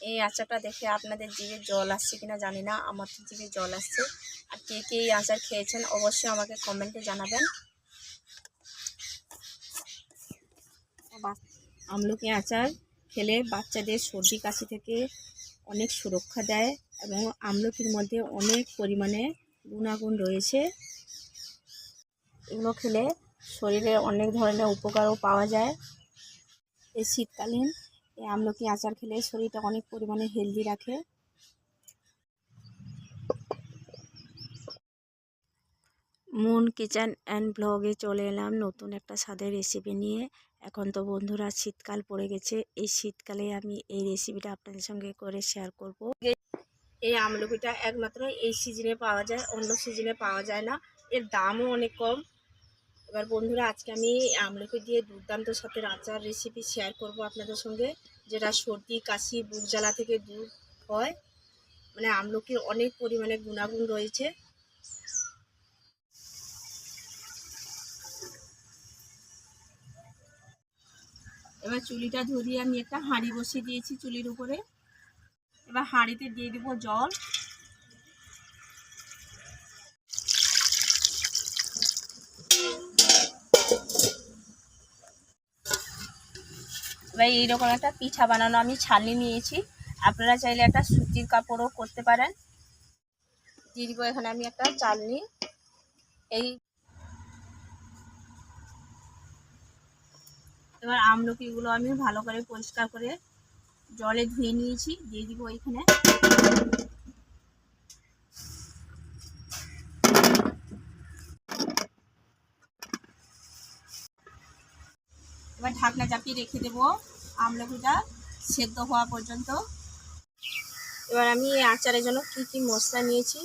এই আচারটা দেখে আপনাদের জিভে জল আসছে কিনা জানি না, আমার তো জিভে জল আসছে। আর কে কে এই আচার খেয়েছেন অবশ্যই আমাকে কমেন্টে জানাবেন। আমলকি আচার খেলে বাচ্চাদের সর্দি কাশি থেকে অনেক সুরক্ষা দেয় এবং আমলকির মধ্যে অনেক পরিমাণে গুণাগুণ রয়েছে। এগুলো খেলে শরীরে অনেক ধরনের উপকারও পাওয়া যায়। এই শীতকালীন এই আমলকি আচার খেলে শরীরটা অনেক পরিমাণে হেলদি রাখে। মুন কিচেন অ্যান্ড ব্লগে চলে এলাম নতুন একটা স্বাদের রেসিপি নিয়ে। এখন তো বন্ধুরা শীতকাল পড়ে গেছে, এই শীতকালে আমি এই রেসিপিটা আপনাদের সঙ্গে করে শেয়ার করব। এই আমলকিটা একমাত্র এই সিজনে পাওয়া যায়, অন্য সিজনে পাওয়া যায় না, এর দামও অনেক কম। এবার বন্ধুরা আজকে আমি আমলকি দিয়ে দুর্দান্ত স্বাদের আচার রেসিপি শেয়ার করব আপনাদের সঙ্গে, যেটা সর্দি কাশি বুক জ্বালা থেকে দূর হয়। মানে আমলকির অনেক পরিমাণে গুণাগুণ রয়েছে। এবার চুলিটা ধরিয়ে আমি একটা হাঁড়ি বসিয়ে দিয়েছি চুলির উপরে। এবার হাঁড়িতে দিয়ে দেবো জল। এবার এইরকম একটা পিঠা বানানো আমি ছালনি নিয়েছি, আপনারা চাইলে একটা সুতির কাপড়ও করতে পারেন। দিয়ে দিব এখানে আমি একটা চালনি। এবার আমলকিগুলো আমি ভালো করে পরিষ্কার করে জলে ধুয়ে নিয়েছি, দিয়ে দিব এখানে। এবার ঢাকনা চাপিয়ে রেখে দেবো আমলকিটা সেদ্ধ হওয়া পর্যন্ত। এবার আমি এই আচারের জন্য কি কি মশলা নিয়েছি,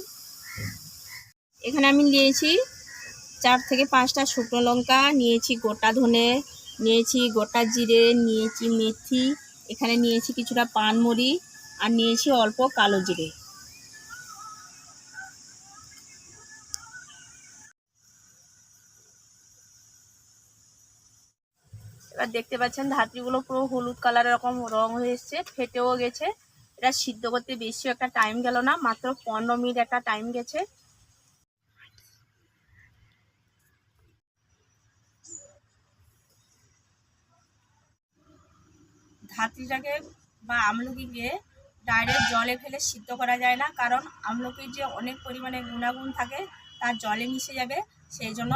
এখানে আমি নিয়েছি 4 থেকে 5টা শুকনো লঙ্কা, নিয়েছি গোটা ধনে, নিয়েছি গোটা জিরে, নিয়েছি মেথি, এখানে নিয়েছি কিছুটা পানমরি, আর নিয়েছি অল্প কালো জিরে। এবার দেখতে পাচ্ছেন ধাত্রীগুলো পুরো হলুদ কালার এরকম রং হয়ে এসছে, ফেটেও গেছে। এটা সিদ্ধ করতে বেশি একটা টাইম গেল না, মাত্র 15 মিনিট একটা টাইম গেছে। ধাত্রীটাকে বা আমলকিকে ডাইরেক্ট জলে ফেলে সিদ্ধ করা যায় না, কারণ আমলকির যে অনেক পরিমাণে গুণাগুণ থাকে তার জলে মিশে যাবে। সেই জন্য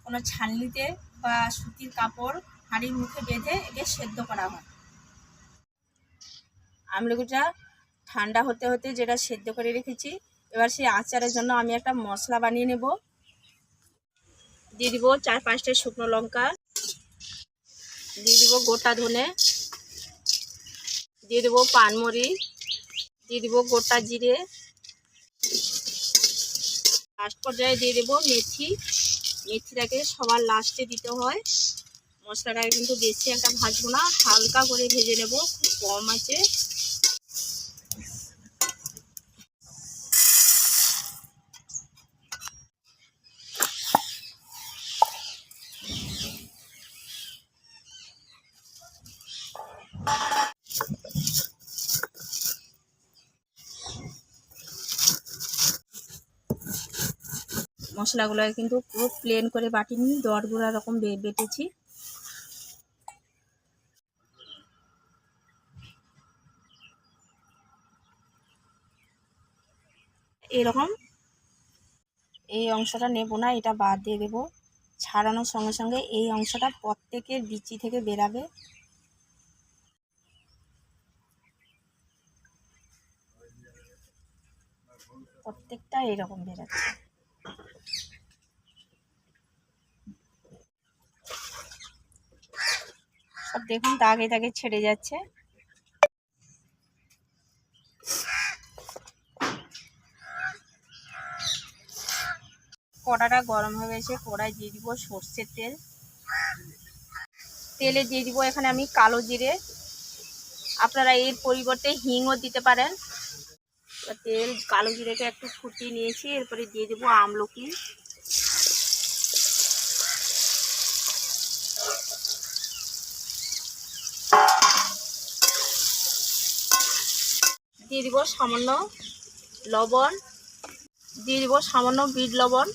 কোনো ছালনিতে বা সুতির কাপড় হাঁড়ির মুখে বেঁধে একে সেদ্ধ করা হয়। আমলকিটা ঠান্ডা হতে হতে যেটা সেদ্ধ করে রেখেছি, এবার সেই আচারের জন্য আমি একটা মশলা বানিয়ে নেব। দিয়ে দিব 4-5টা শুকনো লঙ্কা, দিয়ে দিব গোটা ধনে, দিয়ে দেবো পানমরি, দিয়ে দিব গোটা জিরে, লাস্ট পর্যায়ে দিয়ে দেবো মেথি। মেথিটাকে সবার লাস্টে দিতে হয়। মশলাটাকে কিন্তু বেশি একটা ভাজবো না, হালকা করে ভেজে নেব, খুব কম আছে। মশলাগুলো কিন্তু পুরো প্লেন করে বাটিনি, দরগুড়া রকম বেটেছি। এরকম এই অংশটা নেব না, এটা বাদ দিয়ে দেবো। ছাড়ানোর সঙ্গে সঙ্গে এই অংশটা প্রত্যেকের বিচি থেকে বেরাবে। প্রত্যেকটা এরকম বেরাচ্ছে। সব দেখুন দাগে দাগে ছেড়ে যাচ্ছে। কড়াটা গরম হয়ে গেছে, কড়াই দিয়ে দিব সর্ষের তেল। তেলে দিয়ে দিব এখানে আমি কালো জিরে, আপনারা এর পরিবর্তে হিংও দিতে পারেন। তেল কালো জিরেটা একটু ফুটিয়ে নিয়েছি, এরপরে দিয়ে দেবো আমলকি। দিয়ে দিব সামান্য লবণ, দিয়ে দিব সামান্য বিট লবণ।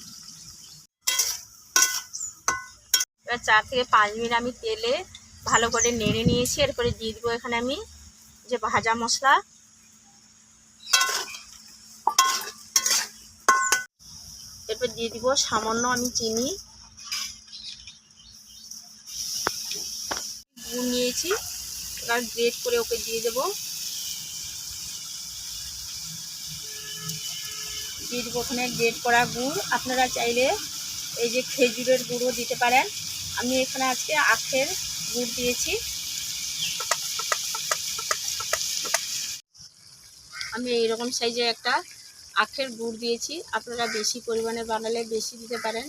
এবার 4 থেকে 5 মিনিট আমি তেলে ভালো করে নেড়ে নিয়েছি। এরপরে দিয়ে দিব এখানে আমি যে ভাজা মশলা, এরপর দিয়ে দিব সামান্য আমি চিনি, গুড় নিয়েছি, এবার গ্রেট করে ওকে দিয়ে দেবো। দিয়ে দিব ওখানে গ্রেট করা গুড়। আপনারা চাইলে এই যে খেজুরের গুঁড়ও দিতে পারেন। আমি এখানে আজকে আখের গুড় দিয়েছি। আমি এইরকম সাইজে একটা আখের গুড় দিয়েছি। আপনারা বেশি পরিমাণে বানালে বেশি দিতে পারেন।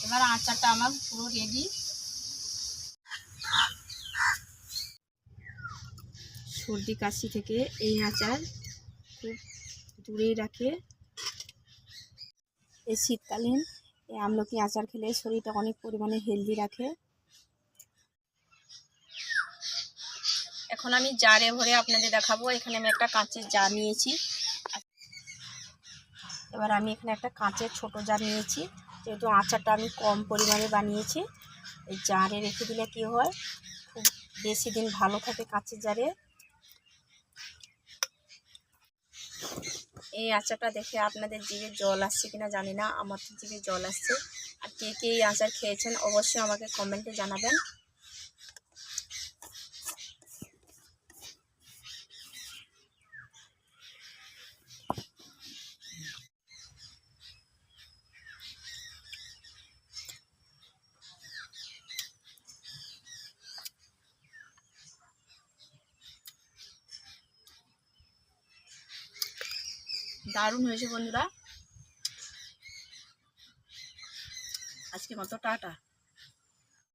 এবার আচারটা আমার পুরো রেডি। সর্দি কাশি থেকে এই আচার খুব দূরেই রাখে। এই শীতকালীন এই আমলকি আচার খেলে শরীরটা অনেক পরিমাণে হেলদি রাখে। এখন আমি জারে ভরে আপনাদের দেখাবো। এখানে আমি একটা কাঁচের জার নিয়েছি। এবার আমি এখানে একটা কাঁচের ছোট জার নিয়েছি। যেহেতু আচারটা আমি কম পরিমাণে বানিয়েছি, এই জারে রেখে দিলে কী হয়, খুব বেশি দিন ভালো থাকে কাঁচের জারে। এই আচারটা দেখে আপনাদের জিভে জল আসছে কিনা জানি না, আমার তো জিভে জল আসছে। আর কে কে এই আচার খেয়েছেন অবশ্যই আমাকে কমেন্টে জানাবেন। দারুণ হয়েছে বন্ধুরা। আজকে মতো টাটা।